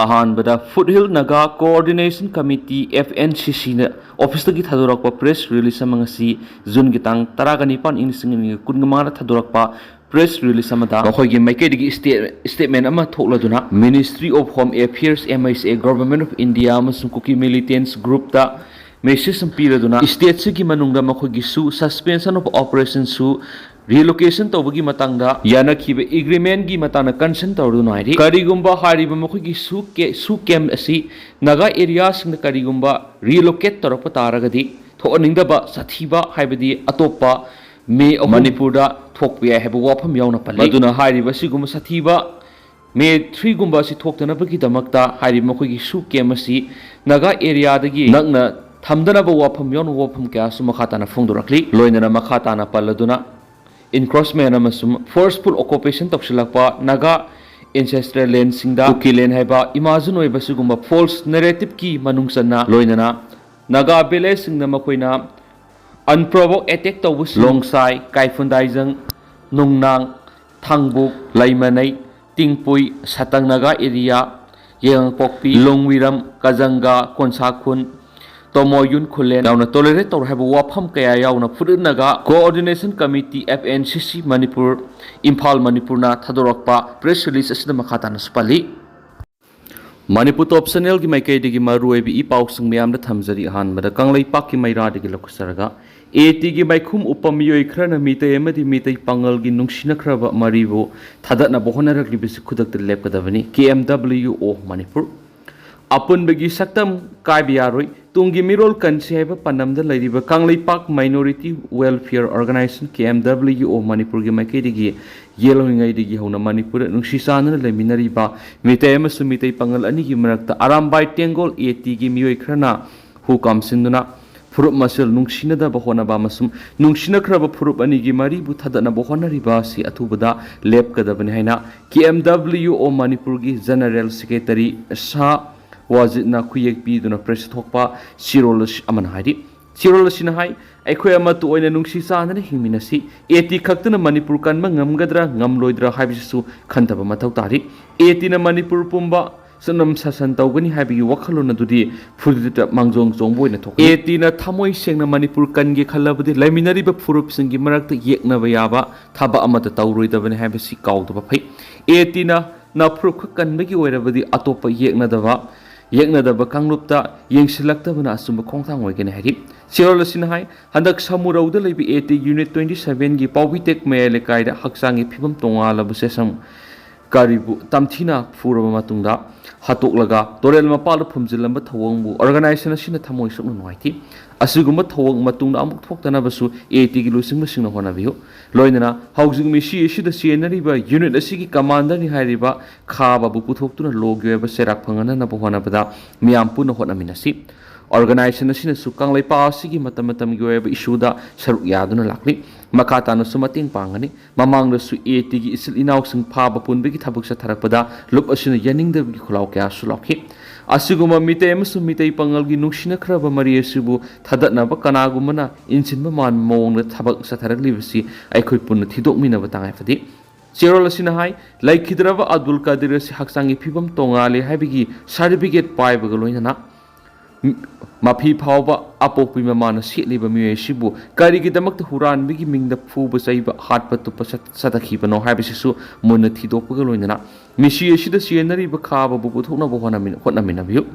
अहानबदा Foothill Naga Coordination Committee FNC na office tagi thadorakpa press release amangasi June gitang taragani-pan inisingini kungamara thadorakpa press release amada nokhoi maike digi statement ama thokladuna Ministry of Home Affairs MISA Government of India amasung Kuki militants group da message sampiraduna state sigi manungda makhoi gi su suspension of operation su relocation tawbagi matangda yana khibe agreement gi matana consent tawduna hairi karigumba hariba makhoi gi su camp asi naga area sing karigumba relocate torapa taragadi thoaningdaba sathiba haibadi atopa me Manipur da thokpiya heba wafam yauna pali aduna hariba siguma sathiba me 3 gumba si thoktana bagi damakta hariba makhoi gi su camp asi naga area dagi nagna thamdana ba wafam yauna wafam kya su makhatana phongdurakli loinana makhatana paladuna encroachment amasum forceful occupation toksilakpa naga ancestral land singda Kuki land haiba imagine oiba sigumba false narrative ki manungsanna loinana naga village singna makoina unprovoked attack tawbus longsai kaifundai nungnang thangbuk laimanai tingpui satang naga area yangpokpi longwiram kajanga konsakhun tomoyun khulen yauna tolerate tor haiba wafam kaya yauna Foothill Naga Coordination Committee FNCC Manipur Imphal Manipur na thadorakpa press release asida makhatana supali Manipur top channel gi maikai digi maru ebi ipausung miyam da thamjari hanbada kanglai pakki maira digi lokusaraga AT gi maikhum upamiyoi khrana mitai amadi mitai pangal gi nungsina khraba maribu thadatna bohonarakli bisi khudakta lepkadabani KMWO Manipur apun bagi saktam kaibiyaroi tungi mirol kansi haiba panamda lairiba kanglai pak minority welfare organization KMWO Manipur gi maikai digi yelohingai digi hona Manipur nungsisana leminariba mitai amasu mitai pangal ani gi marakta arambai tengol AT gi miyoi khrana hukam sinduna furup masil nungsina da bahona ba masum nungsina khraba furup ani gi mari bu thadana bahona riba si athubada lep kadabani haina KMWO Manipur gi general secretary sa wajidna khuyek pi duna press thokpa sirolash aman hari sirolashina hai aikhoi ama tu oina nungsi sanana hingminasi eti khaktana Manipur kanma ngamgadra ngamloidra haibisu khantaba mathau tari eti na Manipur pumba sanam sasan tawgani haibigi wakhalona dudi fudita mangjong jongboina thok eti na thamoi sengna Manipur kange khalabudi laiminari ba furup singi marakta yekna ba yaba thaba amata tawroidabani haibisi kawdaba phai eti na furup kanbagi oirabadi atopa yeknadaba kanglupta yengsilaktabana asumba khongthang oigene hari sirolashina hai handak samurauda leibi AT unit 27 gi pawbitek mele kaida haksangi phibam tongala bu sesam karibu tamthina furaba matungda hatoklaga torel mapal phumjilamba thawongbu organization asina thamoi sokna noiti asigumba thawong matungda amuk thoktana basu AT gi lusingma singna honabiyo loinana housing misi isida sienariba unit asigi commander ni hairiba khaba bu puthoktuna logyoba serak phangana na bohona bada miyam puna hona minasi organization asina su kanglai pa asigi matam gyoba issue da saruk yaduna lakli makatana su mating pangani mamangda su AT gi isil inaw sing phaba punbegi thabuk sa tharakpada lup asina yaningda gi khulaw kya su lokhi asiguma mitay amasu mitay pangal gi nungsina khraba mari asibu thadatna ba kanagumana insinba man mong thabak sa tharaklibasi aikhoi punna thidokmina ba tangai fadi sirolashina hai laikhidraba Abdul Qadir si haksangi phibam tongale haibigi certificate paibaga loinana mafi phawba apokpi mamana sitliba miye sibu karigi damakta huran bigi mingda phuba saiba hatpa tupa satakhiba no haibisisu munna thidokpaga loinana misi asida sienari ba khaba bu puthokna bo hona biyu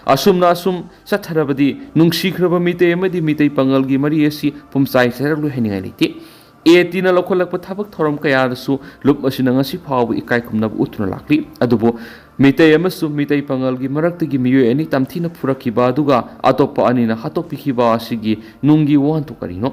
asum satharabadi nungsikhraba mitay amadi mitay pangal gi mari asi pumsai seraglu heningai liti AT na lokholakpa thabak thoram kaya dasu lup asina ngasi phawbu ikai khumna utuna lakli adubo mitay amasu mitay pangal gi marakta gi miyo ani tamthina phurakiba aduga atopa anina hatopikhiba asigi nungi wantu karino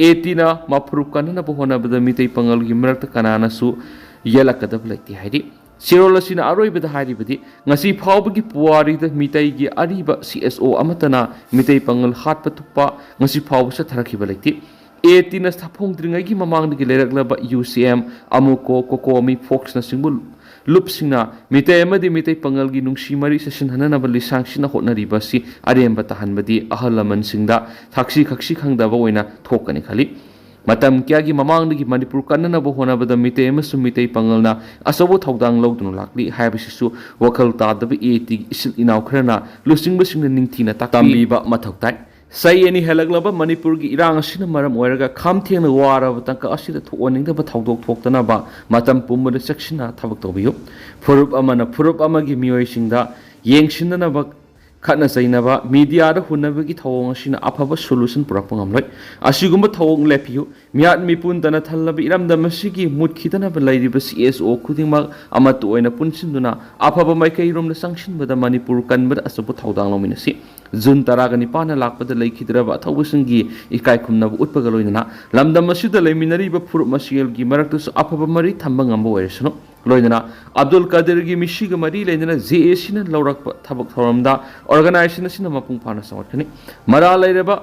AT na maphurup kanana bo hona bada mitay pangal gi marakta kanana su yelakadab laiti hairi sirolashina aroibada haribadi ngasi phawbagi puwari da mitai gi ariba CSO amatana mitai pangal hatpa tupa ngasi phawbu sa tharakhiba laiti AT na staphong dringai gi mamang gi leraklaba UCM amuko kokomi fox na singbul lupsina mitai amadi mitai pangal gi nungsi mari session hanana ba lisang sina hotnari basi aremba tahanbadi ahalaman singda thaksi khangda ba oina thokani khali matam kya gi mamang gi Manipur kanna bo hona bada mitei amasung mitei pangalna asobo thaudang lawduna lakli haibasisu wakal tadaba eti isil inaw khrana lusingba ningthina takbi ba mathoktai sai ani helaglaba Manipur gi irang asina maram oiraga khamthengna wara batangka asida thooningda ba thaudok thoktana ba matam pumba sectiona thabak tobiyu furup amagi miyoi singda yengshinna ba khana sainaba media da hunabagi thawong asina afaba solution purakpa ngamloi asigumba thawong lepiyu miat mipun dana thallaba iramda masigi mutkhidana ba lairiba CSO khudingma amatu oina punsinduna afaba maikai romna sangshinbada Manipur kanbada asabu thawdang lominasi Jun taragani pana lakpada laikhidraba thawbusingi ikai khumnaba utpaga loinana lamdam asida leiminariba furup masielgi maraktasu afaba mari thamba ngamba oiresano loinana Abdul Qadir gi mishiga mari leina JAC na laurakpa thabak thoramda organization asina mapung phana sawatkani mara lairaba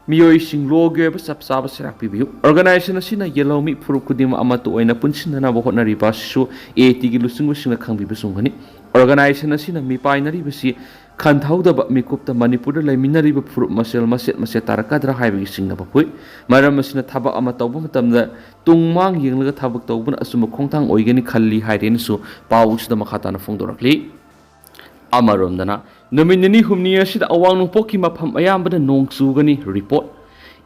miyoi sing loge ba sapsaba sirakpi biu organization asina yelomi furup kudima amatu oina punsinana ba hotnari ba su AT gi lusingwa singa khangbi basungani organization asina mi painari basi Khanthauda mikupta Manipur laiminariba furup maset tarakadra haibagi singna bapui maram asina thabak ama tawba matamda tungmang yenglaga thabak tawbuna asuma khongthang oigani khalli haireni su pawusda makhatana phongdorakli amaromdana nominini humni asida awang nungpoki mapham ayambada nongchugani report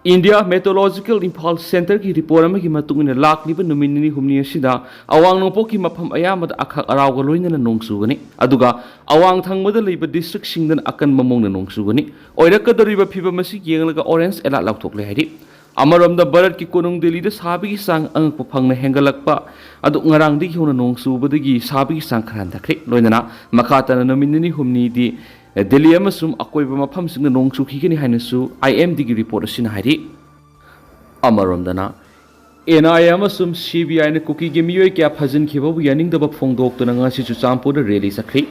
India Meteorological Impulse Center ki report amagi matungina lakliba numinini humni asida awang nongpoki mapham ayamada akhak arawga loinana nongchugani aduga awang thangmada leiba district singdan akan mamongna nongchugani oirakadariba phiba masi yenglaga orange alert lauthokle hairi amaromda Bharat ki konung Delhi da sabigi sang angpa phangna hengalakpa adu ngarang di hona nongchubadagi sabigi sang kharan dakre loinana makhatana numinini humni di Delhi amasum akoiba mafamsingna nongchukigani hainasu IMD gi report asina hairi amaromdana NI amasum CBI na Kuki gi miyoi kya phajin khibabu yaningdaba phongdoktuna ngasi chuchampur da rally sakri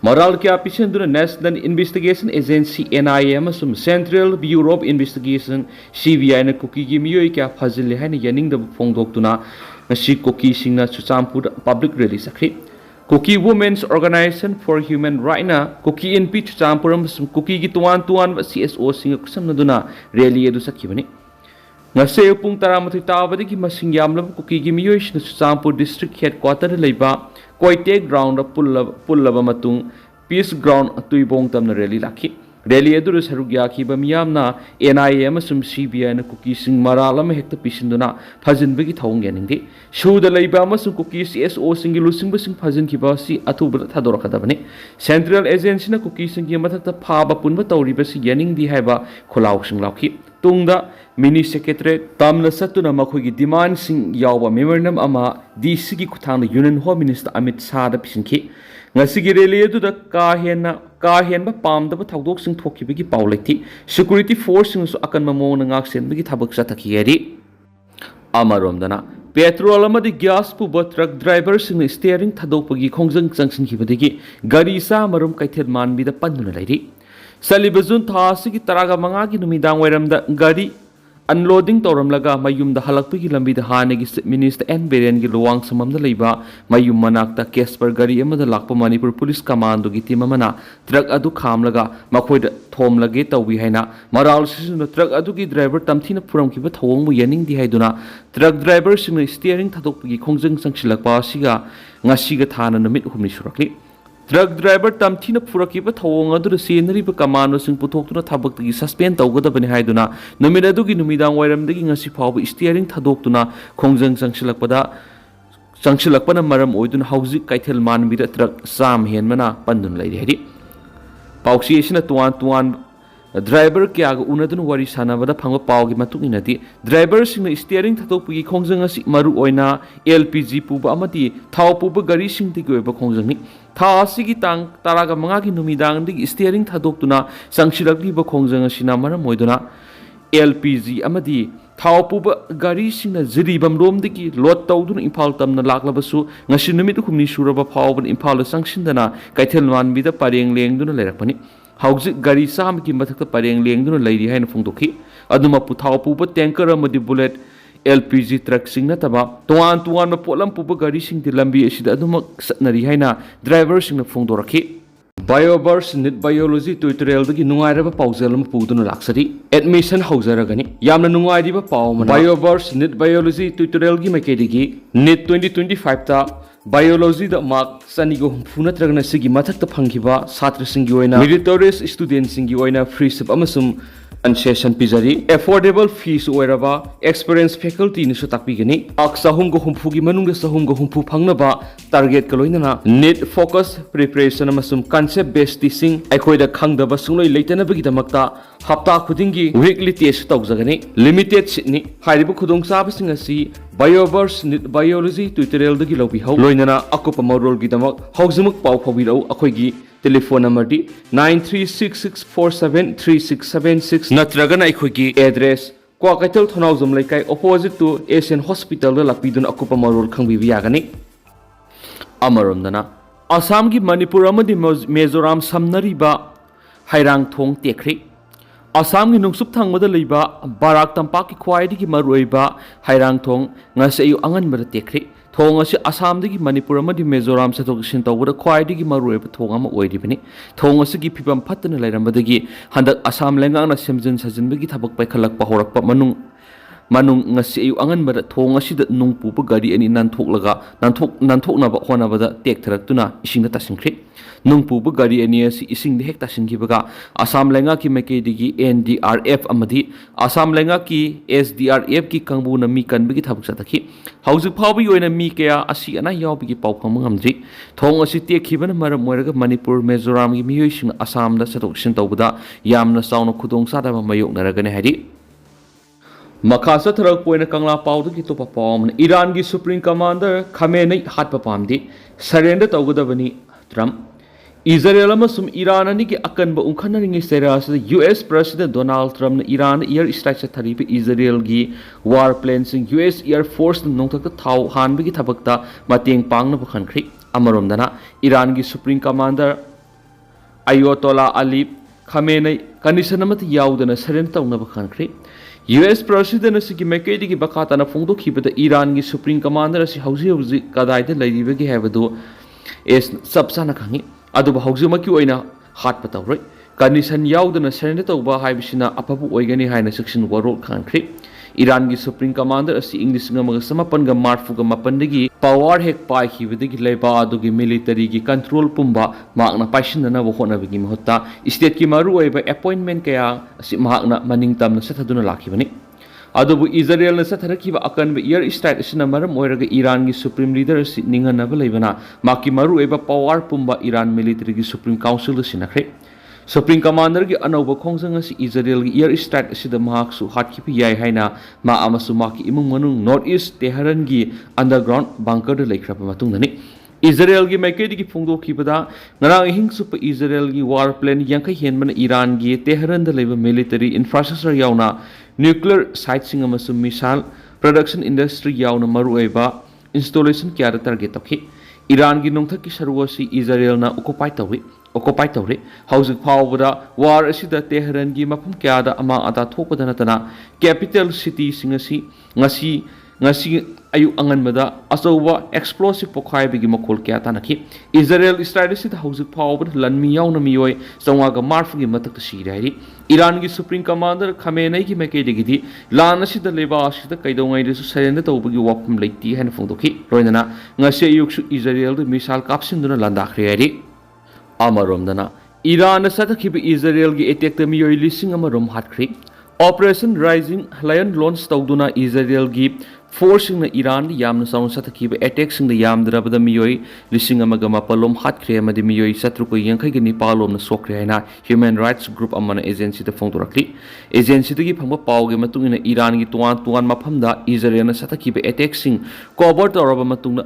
Moral kya pisenduna National Investigation Agency NIA amasum Central Bureau of Investigation CBI na Kuki gi miyoi kya phajin le haina yaningdaba phongdoktuna ngasi Kuki singna chuchampur public rally sakri Kuki Women's Organization for Human Rights na Kuki NP Champuram Kuki gi tuan CSO singa kusamnaduna rally edu sakhibani ngase pung taramathui tabadi gi masing yamlab Kuki gi miyoi sina Champur district headquarter leiba Koite ground pullaba matung peace ground tuibong tamna rally lakhi rally edu sarugya khiba miyamna NIA amasum CBI na Kuki sing maralama hekta pisinduna phajinbagi thawng yaningdi shuda leiba amasum Kuki CSO singi lusingba sing phajin khiba si athuba thadorakadabani central agency na Kuki singi mathakta phaba punba tawriba si yaningdi haiba kholaw sing lakhi tungda mini secretary tamna satuna makhogi demand sing yawba memorandum ama DC gi kuthangna union home minister Amit Shah da pisinki ngasigi rally edu da kahenba pamdaba thawdok sing thokibagi paulaithi security force sing su akan mamong ngak senbagi thabak sathaki yari amaromdana petrol amadi gas pu truck driver sing steering thadokpagi khongjang changsin khibadagi gari sa marum kaithel manbi da panduna lairi salibazun thasigi taraga mangagi numidang wairamda gari unloading tauramlaga mayumda halakpagi lambida hanegi minister N Beren gi luwang samamda leiba mayum manakta Kesper gari amada lakpa Manipur police commando gi team amana truck adu khamlaga makhoida thomlage tawbi haina maral sisuna truck adu gi driver tamthina puramkiba thawong mu yaning di haiduna truck driver sing steering thadokpagi khongjang sangsilakpa siga ngasiga thana namit humni surakli Truck driver tamthina purakiba thawong adu senariba commando sing puthokuna thabaktagi suspend tawgadabani haiduna numida dugi numidang wairamdagi ngasi phawba steering thadoktuna khongjang sangsilakpana maram oiduna hauzik kaithel manbira truck sam henmana pandun lairi hadi pauksi esina tuan driver kya ga unadun wari sanabada phangba pawgi matunginati driver sing steering thathokpagi khongjang asi maru oina LPG puba amati thaw puba gari sing ti goiba khongjang ni tha asigi tang taraga mangagi numidang digi steering thadoktuna sangsilakliba khongjang asina maram oiduna LPG amadi thaw puba gari sing na jiribam rom digi load tawduna Imphal tamna laklabasu ngasi numit humni suraba phawban Imphal sangsindana kaithel manbi da pareng lengduna lerakpani Hauzik gari sam ki mathakta pareng lengduna lairi haina phongdokhi aduma puthaw puba tanker amadi bullet LPG truck sing na taba tuan ma polam puba gari sing di lambi asida aduma satnari haina driver sing na phongdorakhi Bioverse Nit Biology tutorial dagi nungairaba paujal ama puduna laksari admission hauzaragani yamna nungairiba paumana Bioverse Nit Biology tutorial gi makedigi Nit 2025 ta Biology da mark sanigo humfuna tragna sigi mathakta phangkiba chhatra singi oina meritorious student singi oina free sip amasum concession pizari affordable fees oiraba experienced faculty ni su takpigani aksahum go humfugi manung sahum go humfu phangnaba target kaloinana need focus preparation amasum concept based teaching aikoida khangdaba sungloi leitana bagi damakta hapta khudingi weekly test tawjagani limited ni hairibu khudong sabasing asi Bioverse Nit Biology tutorial dagi lobi hau loinana akupa marol gi damak haujumuk pau phawirau akoigi telephone number di 9366473676 natragana aikoigi address Kwakaital Thonaujum Laikai opposite to Asian Hospital da lakpidun akupa marol khangbibi yagani amaromdana Assam gi Manipur amadi Mizoram samnariba hairang thong tekri Assam gi nungsup thangmada leiba Barak tampak ki khwaidi gi maruiba hairang thong ngasayu angan mara tekri thong asi Assam dagi Manipur amadi Mizoram sathoksin tawbada khwaidi gi maruiba thong ama oiribani thong asi gi phibam phatna lairambadagi handak Assam lengang na semjin sajinbagi thabak paikhalak pahorakpa manung ngasi ayu angan mara thong asi da nungpu gari ani nanthoknaba honabada tektharatuna isingda tasingkhri nungpu gari ani asi ising de hek tasingkibaga Assam lenga ki meke digi NDRF amadi Assam lenga ki SDRF ki kangbu na mi kanbagi thabuk satakhi haujuk phawbi oina mi kaya asi ana yawbigi pau phamngamdri thong asi tekhibana maram moiraga Manipur Mizoram gi miyoising Assam da satoksin tawbada yamna sauna khudong sadaba mayoknaragane hari Makasa tharak poina kangla paudu ki topa pawm Iran gi Supreme Commander Khamenei hatpa pamdi surrender tawgadabani Trump Israel amasum Iran ani ki akanba unkhanari seras US President Donald Trump na Iran air strike sa tharipi Israel gi war planes US Air Force na nongthak thau hanbi gi thabakta mateng pangna bukhankhri amaromdana Iran gi Supreme Commander Ayatollah Ali Khamenei condition amati yaudana surrender tawna bukhankhri US President asi ki mekedi ki bakata na phongdo khibada Iran gi Supreme Commander asi hauji kadaida lairibagi habadu es sabsana khangi aduba haujumaki oina hatpa tawroi condition yaudana surrender tawba haibisina apabu oigani haina section warol khankhri Iran gi Supreme Commander asi English ngamaga samapan ga marfu ga mapandagi power hek pai khibadagi leiba adugi military gi control pumba magna paisina na bohona bigi mahutta state ki maru oiba appointment kaya asi magna maningtam na sathaduna lakhibani adubu Israel na satharakiba akanba air strike asina maram oiraga Iran gi Supreme Leader asi ninganaba leibana maki maru oiba power pumba Iran military gi Supreme Council sinakre Supreme Commander gi anauba khongjang asi Israel gi air strike asida mahaksu hatkipi yai haina ma amasu maki imung manung North East Tehran gi underground bunker da laikhrapa matungdani Israel gi maikedi gi phungdo khibada ngarang hing supa Israel gi war plane yankai henmana Iran gi Tehran da leiba military infrastructure yauna nuclear site sing amasu missile production industry yauna maruaiba installation kya da target tokhi Iran gi nongthak ki saruasi Israel na occupy tawri hauzik phawbada war asida Tehran gi mafum kya da ama ata thokpada natana capital city singasi ngasi ayu anganmada asowa explosive pokhai bigi makol kya tanaki Israel strategy da hauzik phawbada lanmi yauna miyoi sawga marfu gi matak sirari Iran gi Supreme Commander Khamenei gi makedigi lan asida leba asida kaidongai desu surrender tawbagi wapum leiti han phongdoki roinana ngasi ayuksu Israel da missile kapsinduna landakhri ari amaromdana Iran satakhiba Israel gi attack ta miyoi lising amarom hatkri Operation Rising Lion launch tawduna Israel gi forcing na Iran yamna saun satakhiba attack sing da yamdrabada miyoi lising amaga mapalom hatkre amadi miyoi satruko yankai gi nipalom na sokre haina human rights group amana agency da phongdorakli agency dagi phangba pawge matungina Iran gi tuan maphamda Israel na satakhiba attack sing cover tawraba matungna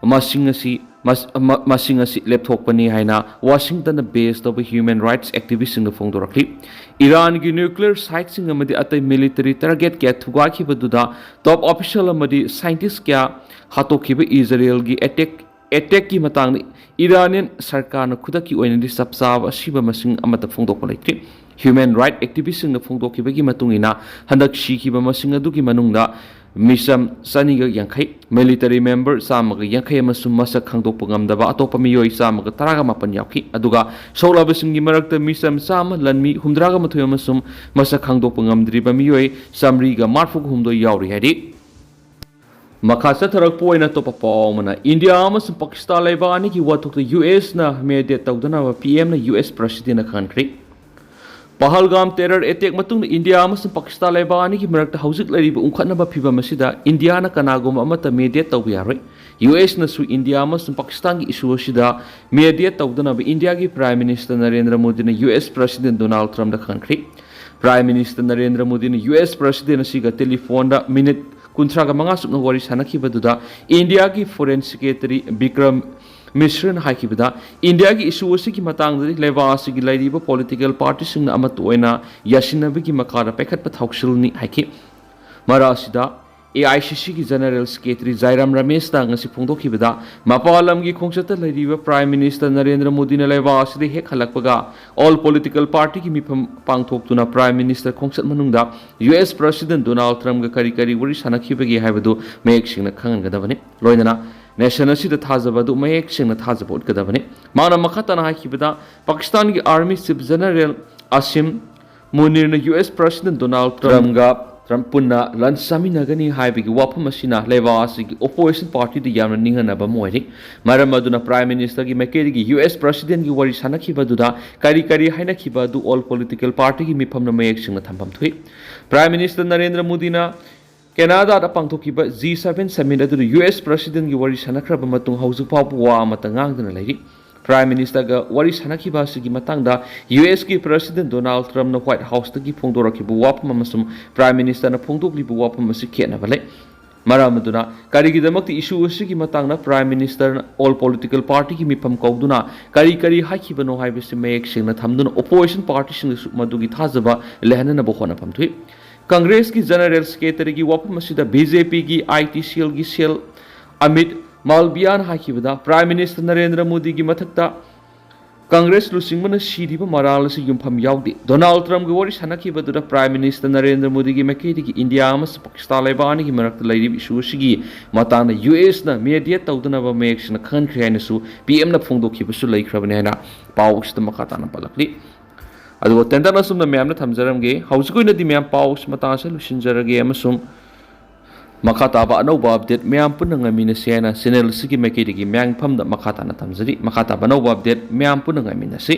masing asi lepthokpani haina Washington na based of human rights activists in the phongdorakli Iran gi nuclear site sing amadi atai military target kya thuga khibaduda top official amadi scientist kya hatokhiba Israel gi attack ki matang Iranian sarkar na khudaki oina di sapsab asiba masing amata phongdokpa leitri human rights activists in the phongdokhiba gi matungina handak shi khiba masing adu gi manungda Misam Saniga Yankai, military member Samaga Yankai Masum Masa Kangdopangam the Atopa Miyoi Samaga Taragamapan Yaki, Aduga, Sola Bisingi Marakta Misam Sama, Lanmi, Humdraga Matuyamasum, Masa Kangdopangam Driba Miyoi, Samriga Marfuk Humdo Yauri Hedi. Makasa Tarak Poina Topa Pomana, India Amas Pakistan Lebani, what took the US na made the Tagdana PM na US President in the country. Pahalgam terror attack matung India amas Pakistan Lebani ki marakta hausik lari ungkhatna ba phiba masida India na kanagom amata mediate taw yaroi US na su India amas Pakistan ki issue sida mediate tawdana ba India ki Prime Minister Narendra Modi na US President Donald Trump da country Prime Minister Narendra Modi na US President siga telephone da minute kuntraga manga supna wari sanakhiba duda India ki Foreign Secretary Bikram Mishran Haikibida, India ki issue ki matang leva si laiba political parties na amatoina Yashinabi ki makara pekat pathaukshil ni haiki. Marasida AICC ki General Secretary Jairam Ramesh na ngasi pungto kibida, mapalam ki kongsata laiba Prime Minister Narendra Modi na leva si hek halakpaga, all political party ki mipam pangthok tuna Prime Minister kongsat manungda, US President Donald Trump ka kari wari sanakibagi haibadu mayek sing na khangan gadabani. Loinana Nation asida thazabadu mayek singna thazabot kadabani mana makata na hakibada Pakistan ki Army Chief General Assam Munir na US President Donald Trump punna lan saminagani haibigi wapam asina leva asigi opposition party di yamna ningana ba moiri maramaduna Prime Minister ki makeri ki US President ki wari sanakibadu kari haina kibadu all political party ki mipam na mayek singna thambam thui Prime Minister Narendra Modi na Canada da pangthokiba G7 summit adu US President gi wari sanakraba matung hausu phabu wa matangang dana lairi Prime Minister ga wari sanakiba sigi matangda US ki President Donald Trump na White House ta gi phongdorakibu wapam amasum Prime Minister na phongdoklibu wapam asi khena bale maramaduna kari gi damakti issue sigi matangna Prime Minister na all political party ki mipam kauduna kari hakibano haibisi mayek singna thamduna opposition party sing madugi thazaba lehana na bokhona pamthui Congress की General Secretary की वापम मसीदा BJP की IT cell की cell Amit Malviyan हाकिबदा Prime Minister Narendra Modi की मथकता Congress लुसिंगमन सीरीब moral से युमफम याउदी Donald Trump की worry सनकीबदुदा Prime Minister Narendra Modi की मकेरी की India अमस पाकिस्तान लेबानी की मरकत लाइरिब इशू सिगी मताना US ना मीडिया तौदना ब मेक्शन खन खयानसु PM ना फोंदोखिबसु लैख्रबने हैना पाउस त मखाताना पलकली अदुगो तेंदना सुमना मैम थमजरमगे हौजकुइना दि मैम पाउस मतासे लुसिनजरगे अमसुम मखाताबा अनौबा अपडेट मैम पुनंग मीना सेना चैनल सिगी मेकेदिगी मैंग फमदा मखाताना थमजरी मखाताबा अनौबा अपडेट मैम पुनंग मीना से